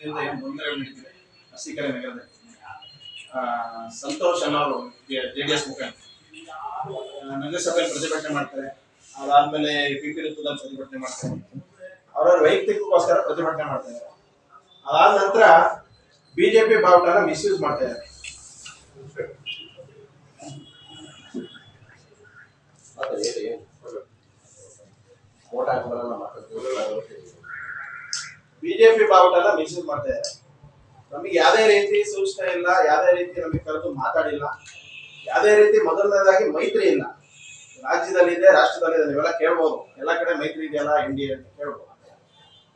ವತಿಯಿಂದ ಏನು ಗೊಂದಲಗಳು ನಡೀತಿದೆ ಅರಸೀಕೆರೆ ನಗರದಲ್ಲಿ. ಸಂತೋಷ್ ಅನ್ನೋರು ಜೆಡಿಎಸ್ ಮುಖಂಡ ನಗರಸಭೆಯಲ್ಲಿ ಪ್ರತಿಭಟನೆ ಮಾಡ್ತಾರೆ. ಅದಾದ್ಮೇಲೆ ಪಿಪಿ ವೃತ್ತದಲ್ಲಿ ಪ್ರತಿಭಟನೆ ಮಾಡ್ತಾರೆ. ಅವರವ್ರ ವೈಯಕ್ತಿಕಕ್ಕೋಸ್ಕರ ಪ್ರತಿಭಟನೆ ಮಾಡ್ತಾ ಇದ್ದಾರೆ. ಅದಾದ ನಂತರ ಬಿಜೆಪಿ ಬಾವುಟನ ಮಿಸ್ಯೂಸ್ ಮಾಡ್ತಾ ಇದ್ದಾರೆ. ಬಿಜೆಪಿ ಬಾವುಟನ ಮಿಸ್ಯೂಸ್ ಮಾಡ್ತಾ ಇದ್ದಾರೆ. ನಮಗೆ ಯಾವುದೇ ರೀತಿ ಸೂಚನೆ ಇಲ್ಲ, ಯಾವುದೇ ರೀತಿ ನಮಗೆ ಕರೆದು ಮಾತಾಡಿಲ್ಲ, ಯಾವುದೇ ರೀತಿ ಮೊದಲನೇದಾಗಿ ಮೈತ್ರಿ ಇಲ್ಲ. ರಾಜ್ಯದಲ್ಲಿದೆ, ರಾಷ್ಟ್ರದಲ್ಲಿದೆ. ನೀವೆಲ್ಲ ಕೇಳ್ಬೋದು, ಎಲ್ಲ ಕಡೆ ಮೈತ್ರಿ ಇದೆಯಲ್ಲ NDA ಅಂತ ಕೇಳ್ಬೋದು.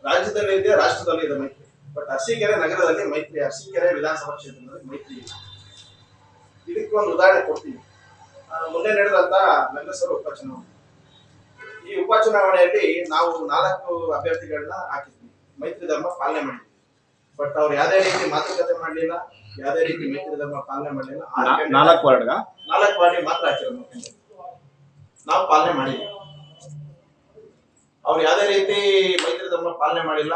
ರಾಜ್ಯದಲ್ಲಿ ಇದೆ, ರಾಷ್ಟ್ರದಲ್ಲಿ ಇದೆ ಮೈತ್ರಿ. ಬಟ್ ಅರಸೀಕೆರೆ ನಗರದಲ್ಲಿ ಮೈತ್ರಿ, ಅರಸೀಕೆರೆ ವಿಧಾನಸಭಾ ಕ್ಷೇತ್ರದಲ್ಲಿ ಮೈತ್ರಿ ಇಲ್ಲ. ಇದಕ್ಕೆ ಒಂದು ಉದಾಹರಣೆ ಕೊಡ್ತೀನಿ. ಮುಂದೆ ನಡೆದಂತ ನಗರಸಭೆ ಉಪಚುನಾವಣೆ. ಈ ಉಪಚುನಾವಣೆಯಲ್ಲಿ ನಾವು 4 ಅಭ್ಯರ್ಥಿಗಳನ್ನ ಹಾಕಿದ್ವಿ, ಮೈತ್ರಿ ಧರ್ಮ ಪಾಲನೆ ಮಾಡಿದ್ವಿ. ಬಟ್ ಅವ್ರು ಯಾವುದೇ ರೀತಿ ಮಾತುಕತೆ ಮಾಡಲಿಲ್ಲ, ಯಾವುದೇ ರೀತಿ ಮೈತ್ರಿ ಧರ್ಮ ಪಾಲನೆ ಮಾಡಲಿಲ್ಲ. 4 ವಾರ್ಡ್ ಮಾತ್ರ ಹಾಕಿರೋದು, ನಾವು ಪಾಲನೆ ಮಾಡಿದ್ವಿ. ಅವ್ರು ಯಾವುದೇ ರೀತಿ ಮೈತ್ರಿ ಧರ್ಮ ಪಾಲನೆ ಮಾಡಿಲ್ಲ,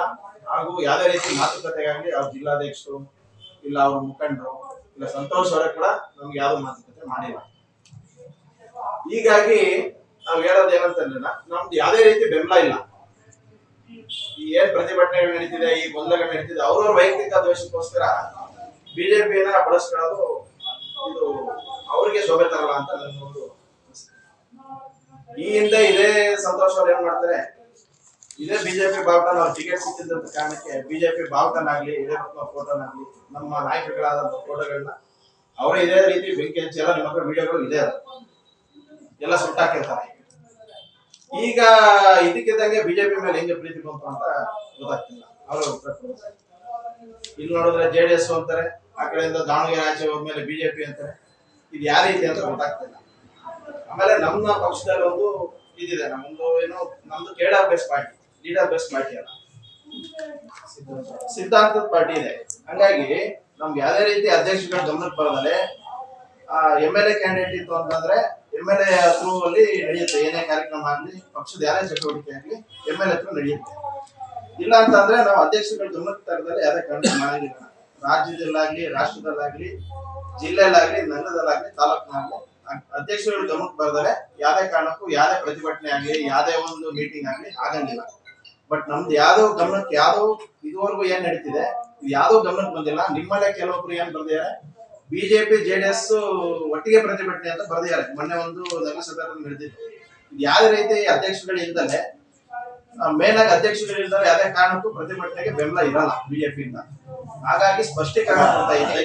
ಹಾಗೂ ಯಾವುದೇ ರೀತಿ ಮಾತುಕತೆಗಾಗಿ ಅವ್ರ ಜಿಲ್ಲಾಧ್ಯಕ್ಷರು ಇಲ್ಲ ಅವ್ರ ಮುಖಂಡರು ಇಲ್ಲ ಸಂತೋಷ್ ಅವರೇ ಕೂಡ ನಮ್ಗೆ ಯಾವ್ದು ಮಾತುಕತೆ ಮಾಡಿಲ್ಲ. ಹೀಗಾಗಿ ನಾವ್ ಹೇಳೋದು ಏನಂತಂದ್ರೆ ನಮ್ದು ಯಾವುದೇ ರೀತಿ ಬೆಂಬಲ ಇಲ್ಲ. ಈ ಏನ್ ಪ್ರತಿಭಟನೆಗಳು ನಡೀತಿದೆ, ಈ ಗೊಂದಲಗಳು ನಡೀತಿದೆ, ಅವ್ರವ್ರ ವೈಯಕ್ತಿಕ ದ್ವೇಷಕ್ಕೋಸ್ಕರ ಬಿಜೆಪಿಯನ್ನ ಬಳಸ್ಕೊಳ್ಳೋದು ಇದು ಅವ್ರಿಗೆ ಶೋಭೆ ತರಲ್ಲ ಅಂತ ನನ್ನೊಂದು. ಈ ಹಿಂದೆ ಇದೇ ಸಂತೋಷ್ ಅವ್ರು ಏನ್ ಮಾಡ್ತಾರೆ, ಇದೇ ಬಿಜೆಪಿ ಬಾವುಟನ ಅವ್ರ ಟಿಕೆಟ್ ಸಿಕ್ಕಿದ್ದಂತ ಕಾರಣಕ್ಕೆ ಬಿಜೆಪಿ ಬಾವುಟನಾಗ್ಲಿ, ಇದೇ ಫೋಟೋನಾಗ್ಲಿ, ನಮ್ಮ ನಾಯಕರುಗಳಾದಂತ ಫೋಟೋಗಳನ್ನ ಅವರೇ ಇದೇ ರೀತಿ ಬೆಂಕಿ ಹಚ್ಚಿ ಎಲ್ಲ ನಿಮ್ಮ ಹತ್ರ ವಿಡಿಯೋಗಳು ಇದೆ, ಎಲ್ಲ ಸುಟ್ಟಾಕಿರ್ತಾರೆ. ಈಗ ಇದಕ್ಕಿದ್ದಂಗೆ ಬಿಜೆಪಿ ಮೇಲೆ ಹೆಂಗೆ ಪ್ರೀತಿ ಬಂತು ಅಂತ ಗೊತ್ತಾಗ್ತಿಲ್ಲ. ಅವರು ಇಲ್ಲಿ ನೋಡಿದ್ರೆ JDS ಅಂತಾರೆ, ಆ ಕಡೆಯಿಂದ ದಾವಣಗೆರೆ ಆಚೆ ಹೋದ್ಮೇಲೆ ಬಿಜೆಪಿ ಅಂತಾರೆ. ಇದು ಯಾವ ರೀತಿ ಅಂತ ಗೊತ್ತಾಗ್ತಿಲ್ಲ. ಆಮೇಲೆ ನಮ್ಮ ಪಕ್ಷದಲ್ಲಿ ಒಂದು ಇದಿದೆ, ನಮ್ದು ಏನೋ ನಮ್ದು cadre base party, leader base party ಅಲ್ಲ, ಸಿದ್ಧಾಂತದ ಪಾರ್ಟಿ ಇದೆ. ಹಂಗಾಗಿ ನಮ್ಗೆ ಯಾವುದೇ ರೀತಿ ಅಧ್ಯಕ್ಷಗಳ ಗಮನಕ್ಕೆ ಬರೋದಲ್ಲೇ MLA ಕ್ಯಾಂಡಿಡೇಟ್ ಇತ್ತು ಅಂತಂದ್ರೆ MLA ಥ್ರೂ ಅಲ್ಲಿ ನಡೆಯುತ್ತೆ. ಏನೇ ಕಾರ್ಯಕ್ರಮ ಆಗ್ಲಿ, ಪಕ್ಷದ ಯಾರೇ ಚಟುವಟಿಕೆ ಆಗ್ಲಿ MLA ಥ್ರೂ ನಡೆಯುತ್ತೆ. ಇಲ್ಲ ಅಂತಂದ್ರೆ ನಾವು ಅಧ್ಯಕ್ಷಗಳ ಗಮನಕ್ಕೆ ತರದಲ್ಲಿ ಯಾವುದೇ ಕಾರಣ ಮಾಡಿಲ್ಲ. ರಾಜ್ಯದಲ್ಲಾಗ್ಲಿ, ರಾಷ್ಟ್ರದಲ್ಲಾಗ್ಲಿ, ಜಿಲ್ಲೆಯಲ್ಲಾಗ್ಲಿ, ನಗರದಲ್ಲಾಗ್ಲಿ, ತಾಲೂಕಿನಾಗ್ಲಿ ಅಧ್ಯಕ್ಷಗಳ ಗಮನಕ್ಕೆ ಬರದರೆ ಯಾವುದೇ ಕಾರಣಕ್ಕೂ ಯಾವುದೇ ಪ್ರತಿಭಟನೆ ಆಗ್ಲಿ, ಯಾವುದೇ ಒಂದು ಮೀಟಿಂಗ್ ಆಗ್ಲಿ ಆಗಂಗಿಲ್ಲ. ಬಟ್ ನಮ್ದು ಯಾವ್ದೋ ಗಮನಕ್ಕೆ, ಯಾವ್ದೋ ಇದುವರೆಗೂ ಏನ್ ನಡೀತಿದೆ ಇದು ಯಾವ್ದೋ ಗಮನಕ್ಕೆ ಬಂದಿಲ್ಲ. ನಿಮ್ಮಲ್ಲೇ ಕೆಲವೊಬ್ರು ಏನ್ ಬರ್ದಿದ್ದಾರೆ, ಬಿಜೆಪಿ JDS ಒಟ್ಟಿಗೆ ಪ್ರತಿಭಟನೆ ಅಂತ ಬರ್ದಿದ್ದಾರೆ. ಮೊನ್ನೆ ಒಂದು ನಗರಸಭೆ ನಡೆದಿತ್ತು. ಇದು ಯಾವ ರೀತಿ ಅಧ್ಯಕ್ಷಗಳಿಂದಲೇ ಮೇನ್ ಆಗಿ ಅಧ್ಯಕ್ಷಗಳಿಂದಲೇ ಯಾವುದೇ ಕಾರಣಕ್ಕೂ ಪ್ರತಿಭಟನೆಗೆ ಬೆಂಬಲ ಇರಲ್ಲ ಬಿಜೆಪಿಯಿಂದ. ಹಾಗಾಗಿ ಸ್ಪಷ್ಟೀಕರಣ ಕೊಡ್ತಾ ಇದ್ದೀನಿ.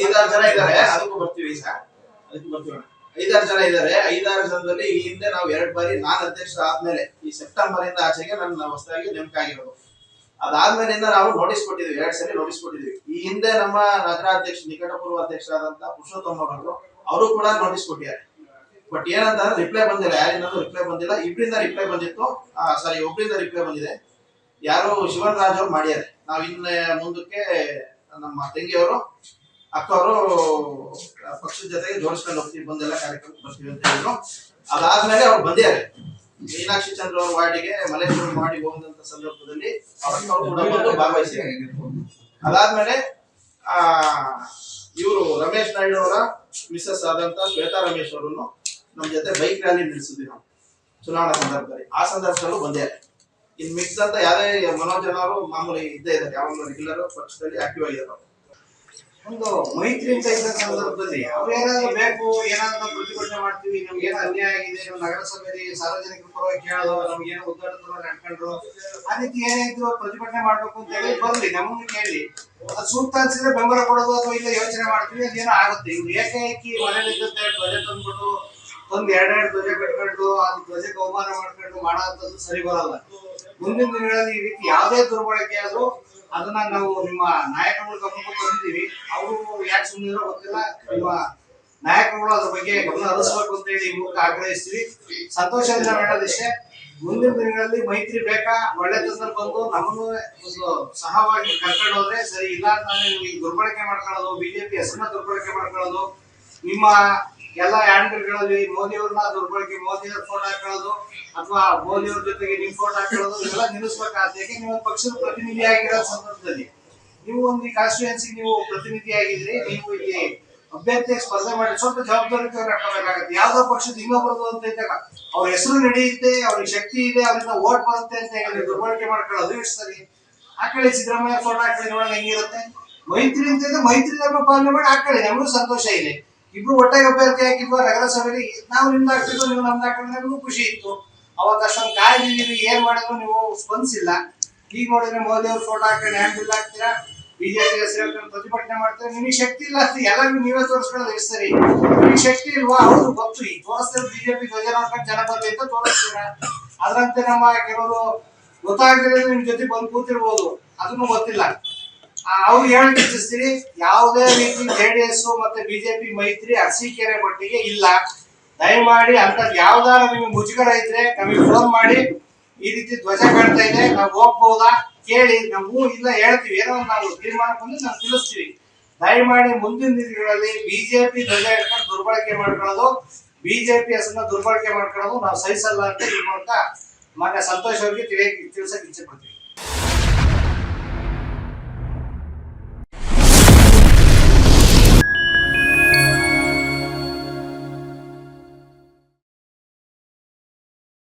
5-6 ಜನ ಇದ್ದಾರೆ, ಅದಕ್ಕೂ ಬರ್ತೀವಿ ಸರ್, ಅದಕ್ಕೂ ಬರ್ತೀವಿ. 5-6 ಜನ ಇದ್ದಾರೆ. 5-6 ಜನದಲ್ಲಿ ಈ ಹಿಂದೆ ನಾವು 2 ಬಾರಿ ನಾನು ಅಧ್ಯಕ್ಷ ಆದ್ಮೇಲೆ ಈ ಸೆಪ್ಟೆಂಬರ್ ಇಂದ ಆಚೆಗೆ ನನ್ನ ಹೊಸದಾಗಿ ನೇಮಕ ಆಗಿರೋದು. ಅದಾದ್ಮೇಲಿಂದ ನಾವು ನೋಟಿಸ್ ಕೊಟ್ಟಿದ್ವಿ, 2 ಸಲ ನೋಟಿಸ್ ಕೊಟ್ಟಿದ್ವಿ. ಈ ಹಿಂದೆ ನಮ್ಮ ನಗರಾಧ್ಯಕ್ಷ, ನಿಕಟಪೂರ್ವ ಅಧ್ಯಕ್ಷರಾದಂತ ಪುರುಷೋತ್ತಮ ಅವರು ಕೂಡ ನೋಟಿಸ್ ಕೊಟ್ಟಿದ್ದಾರೆ. ಬಟ್ ಏನಂತ ರಿಪ್ಲೈ ಬಂದಿಲ್ಲ, ಯಾರಿಂದಲೂ ರಿಪ್ಲೈ ಬಂದಿಲ್ಲ. ಇಬ್ಬರಿಂದ ರಿಪ್ಲೈ ಬಂದಿತ್ತು, ಒಬ್ಬರಿಂದ ರಿಪ್ಲೈ ಬಂದಿದೆ. ಯಾರು ಶಿವನ್ ರಾಜ್ ಅವ್ರು ಮಾಡ್ಯಾರೆ. ನಾವ್ ಇನ್ನ ಮುಂದಕ್ಕೆ ನಮ್ಮ ತಂಗಿಯವರು, ಅಕ್ಕವರು ಪಕ್ಷದ ಜೊತೆಗೆ ಜೋಡಿಸ್ಕೊಂಡು ಹೋಗ್ತೀವಿ, ಬಂದೆಲ್ಲ ಕಾರ್ಯಕ್ರಮಕ್ಕೆ ಬರ್ತೀವಿ ಅಂತ ಹೇಳಿದ್ರು. ಅದಾದ್ಮೇಲೆ ಅವ್ರು ಬಂದಿದ್ದಾರೆ. ಮೀನಾಕ್ಷಿ ಚಂದ್ರ ಅವ್ರ ವಾರ್ಡಿಗೆ, ಮಲೇಶ್ವರ ವಾರ್ಡಿಗೆ ಹೋದಂತ ಸಂದರ್ಭದಲ್ಲಿ ಅವ್ರು ಕೂಡ ಬಂದು ಭಾಗವಹಿಸಿದ್ದಾರೆ. ಅದಾದ್ಮೇಲೆ ಇವರು ರಮೇಶ್ ನಾಯ್ಡು ಅವರ ಮಿಸಸ್ ಆದಂತ ಶ್ವೇತಾ ರಮೇಶ್ ಅವರನ್ನು ನಮ್ಮ ಜೊತೆ ಬೈಕ್ ರ್ಯಾಲಿ ನಡೆಸಿದ್ವಿ ನಾವು ಚುನಾವಣಾ ಸಂದರ್ಭದಲ್ಲಿ. ಆ ಸಂದರ್ಭದಲ್ಲೂ ಬಂದಿದ್ದಾರೆ. ಇನ್ ಮಿಕ್ಸ್ ಅಂತ ಯಾವ್ದೇ ಮನೋಜ್ ಅವರು ಮಾಮೂಲಿ ಇದ್ದೇ ಇದ್ದಾರೆ, ಯಾವಾಗಲೂ ರೆಗ್ಯುಲರ್ ಪಕ್ಷದಲ್ಲಿ ಆಕ್ಟಿವ್ ಆಗಿದ್ದಾರೆ. ಒಂದು ಮೈತ್ರಿ ಅಂತ ಇದ್ದ ಸಂದರ್ಭದಲ್ಲಿ ಅವ್ರು ಏನಾದ್ರು ಬೇಕು, ಏನಾದ್ರು ಪ್ರತಿಭಟನೆ ಮಾಡ್ತೀವಿ, ನಮ್ಗೆ ಏನೋ ಅನ್ಯಾಯ ಆಗಿದೆ, ನಮ್ಮ ನಗರಸಭೆಯಲ್ಲಿ ಸಾರ್ವಜನಿಕರ ಪರವಾಗಿ ಕೇಳೋದು, ನಮ್ಗೆ ಏನೋ ಉದ್ಘಾಟನೆ ನಡ್ಕೊಂಡ್ರು, ಆ ರೀತಿ ಏನಾಯ್ತು ಪ್ರತಿಭಟನೆ ಮಾಡ್ಬೇಕು ಅಂತ ಹೇಳಿ ಬರ್ಲಿ, ನಮ್ಮನ್ನು ಕೇಳಿ ಅದು ಸೂಕ್ತ ಅನ್ಸಿದ್ರೆ ಬೆಂಬಲ ಕೊಡೋದು ಅಥವಾ ಇಲ್ಲ ಯೋಚನೆ ಮಾಡ್ತೀವಿ, ಅದೇನೋ ಆಗುತ್ತೆ. ಇವ್ರು ಏಕಾಏಕಿ ಮನೇಲಿ ಇದ್ದಂತೆ ಧ್ವಜ ತಂದ್ಬಿಟ್ಟು ಒಂದು 2 ಧ್ವಜ ಕಟ್ಕೊಂಡು ಅದು ಧ್ವಜಕ್ಕೆ ಅವಮಾನ ಮಾಡ್ಕೊಂಡು ಮಾಡೋಂಥದ್ದು ಸರಿ ಬರಲ್ಲ. ಮುಂದಿನ ದಿನಗಳಲ್ಲಿ ಈ ರೀತಿ ಯಾವುದೇ ದುರ್ಬಳಕೆ ಆದ್ರೂ ಅದನ್ನ ನಾವು ನಿಮ್ಮ ನಾಯಕರುಗಳು ಗಮನಕ್ಕೆ ತಂದಿದ್ದೀವಿ. ಅವರು ಯಾಕೆ ಸುಮ್ಮನೆ ಗೊತ್ತಿಲ್ಲ, ನಿಮ್ಮ ನಾಯಕರುಗಳು ಅದ್ರ ಬಗ್ಗೆ ಗಮನ ಹರಿಸಬೇಕು ಅಂತ ಹೇಳಿ ಮೂಲಕ ಆಗ್ರಹಿಸ್ತೀವಿ. ಸಂತೋಷದಿಂದ ಹೇಳೋದಿಷ್ಟೇ, ಮುಂದಿನ ದಿನಗಳಲ್ಲಿ ಮೈತ್ರಿ ಬೇಕಾ, ಒಳ್ಳೆತನದಲ್ಲಿ ಬಂದು ನಮ್ಮನ್ನು ಒಂದು ಸಹವಾಗಿ ಕರ್ಕೊಂಡು ಹೋದ್ರೆ ಸರಿ. ಇಲ್ಲ ಈಗ ದುರ್ಬಳಕೆ ಮಾಡ್ಕೊಳ್ಳೋದು, ಬಿಜೆಪಿ ಹೆಸರನ್ನ ದುರ್ಬಳಕೆ ಮಾಡ್ಕೊಳ್ಳೋದು, ನಿಮ್ಮ ಎಲ್ಲ ಹ್ಯಾಂಡಲ್ಗಳಲ್ಲಿ ಮೋದಿಯವ್ರನ್ನ ದುರ್ಬಳಕೆ, ಮೋದಿಯವ್ರ ಫೋಟೋ ಹಾಕೊಳ್ಳೋದು ಅಥವಾ ಮೋದಿಯವ್ರ ಜೊತೆಗೆ ನಿಮ್ ಫೋಟೋ ಹಾಕೊಳ್ಳೋದು, ಇವೆಲ್ಲ ನಿಲ್ಲಿಸ್ಬೇಕಾದ. ನೀವು ಪಕ್ಷದ ಪ್ರತಿನಿಧಿ ಆಗಿರೋ ಸಂದರ್ಭದಲ್ಲಿ ನೀವು ಒಂದು ಕಾನ್ಸ್ಟಿಟ್ಯೂನ್ಸಿ ನೀವು ಪ್ರತಿನಿಧಿಯಾಗಿದ್ರಿ, ನೀವು ಇಲ್ಲಿ ಅಭ್ಯರ್ಥಿಯಾಗಿ ಸ್ಪರ್ಧೆ ಮಾಡಿ ಸ್ವಲ್ಪ ಜವಾಬ್ದಾರಿಯುತವಾಗಿ ನಡ್ಕೋಬೇಕಾಗತ್ತೆ. ಯಾವ್ದೋ ಪಕ್ಷದ ಇನ್ನೊಬ್ಬರದು ಅಂತ ಇದ್ದಾಗ ಅವ್ರ ಹೆಸರು ನಡೆಯುತ್ತೆ, ಅವ್ರಿಗೆ ಶಕ್ತಿ ಇದೆ, ಅವರಿಂದ ಓಟ್ ಬರುತ್ತೆ ಅಂತ ಹೇಳಿ ದುರ್ಬಳಕೆ ಮಾಡ್ಕೊಳ್ಳೋದು ಎಷ್ಟು ಸರಿ? ಹಾಕೊಳ್ಳಿ, ಸಿದ್ದರಾಮಯ್ಯ ಫೋಟೋ ಹಾಕೊಳ್ಳಿ, ನೋಡೋಣ ಹೆಂಗಿರುತ್ತೆ. ಮೈತ್ರಿ ಅಂತ ಇದ್ರೆ ಮೈತ್ರಿ ಧರ್ಮ ಪಾಲನೆ ಮಾಡಿ ಹಾಕೊಳ್ಳಿ, ನಮಗೂ ಸಂತೋಷ ಇದೆ. ಇಬ್ರು ಒಟ್ಟಾಗಿ ಅಭ್ಯರ್ಥಿ ಹಾಕಿದ್ವಾ ನಗರಸಭೆಯಲ್ಲಿ, ನಾವು ನಿಮ್ದು ಹಾಕ್ತಿದ್ವು, ನೀವು ನಮ್ದು ಹಾಕಿದ್ರೆ ನಮಗೂ ಖುಷಿ ಇತ್ತು. ಅವತ್ತು ಅಷ್ಟೊಂದು ಕಾಯ್ದಿದ್ದೀವಿ, ಏನ್ ಮಾಡಿದ್ರು ನೀವು ಸ್ಪಂದಿಸಿಲ್ಲ. ಈಗ ನೋಡಿದ್ರೆ ಮೋದಿ ಅವ್ರ ಫೋಟೋ ಹಾಕೊಂಡು ಹ್ಯಾಂಡ್ ಬಿಲ್ ಹಾಕ್ತೀರಾ, ಬಿಜೆಪಿ ಹೆಸರು ಪ್ರತಿಭಟನೆ ಮಾಡ್ತಾರೆ. ನಿಮಗೆ ಶಕ್ತಿ ಇಲ್ಲ ಅಂತ ಎಲ್ಲರಿಗೂ ನೀವೇ ತೋರಿಸ್ಕೊಳ್ಳೋದು ಎಷ್ಟು ಸರಿ? ನಿಮಗೆ ಶಕ್ತಿ ಇಲ್ವಾ? ಹೌದು ಗೊತ್ತು, ಈಗ ತೋರಿಸ್ತಾರೆ ಬಿಜೆಪಿ ಧ್ವಜ ನೋಡ್ಕೊಂಡು ಜನ ಬರ್ಲಿ ಅಂತ ತೋರಿಸ್ತೀರಾ. ಅದರಂತೆ ನಮ್ಮ ಕೆಲವರು ಗೊತ್ತಾಗದಿರೋದು ನಿಮ್ ಜೊತೆ ಬಂದು ಕೂತಿರ್ಬೋದು, ಅದನ್ನು ಗೊತ್ತಿಲ್ಲ. ಅವ್ರು ಹೇಳಿ ತಿಳಿಸ್ತೀರಿ, ಯಾವುದೇ ರೀತಿ JDS ಮತ್ತೆ ಬಿಜೆಪಿ ಮೈತ್ರಿ ಅರಸೀಕೆರೆ ಮಟ್ಟಿಗೆ ಇಲ್ಲ. ದಯಮಾಡಿ ಅಂತದ್ ಯಾವ್ದಾರ ನಿಮ್ಗೆ ಮುಜುಗರ ಇದ್ರೆ ನಮಗೆ ಫೋನ್ ಮಾಡಿ, ಈ ರೀತಿ ಧ್ವಜ ಕಾಣ್ತಾ ಇದೆ, ನಾವು ಹೋಗ್ಬಹುದಾ ಕೇಳಿ, ನಾವು ಇಲ್ಲ ಹೇಳ್ತೀವಿ, ಏನೋ ನಾವು ತೀರ್ಮಾನ ಬಂದು ನಾವು ತಿಳಿಸ್ತೀವಿ. ದಯಮಾಡಿ ಮುಂದಿನ ದಿನಗಳಲ್ಲಿ ಬಿಜೆಪಿ ಧ್ವಜ ಇಟ್ಕೊಂಡು ದುರ್ಬಳಕೆ ಮಾಡ್ಕೊಳ್ಳೋದು, ಬಿಜೆಪಿ ಹೆಸರನ್ನ ದುರ್ಬಳಕೆ ಮಾಡ್ಕೊಳ್ಳೋದು ನಾವು ಸಹಿಸಲ್ಲ ಅಂತ ಈ ಮೂಲಕ ಮಾನ್ಯ ಸಂತೋಷ್ ಅವರಿಗೆ ತಿಳಿಸಕ್ಕೆ ಇಚ್ಛೆ ಪಡ್ತೀವಿ.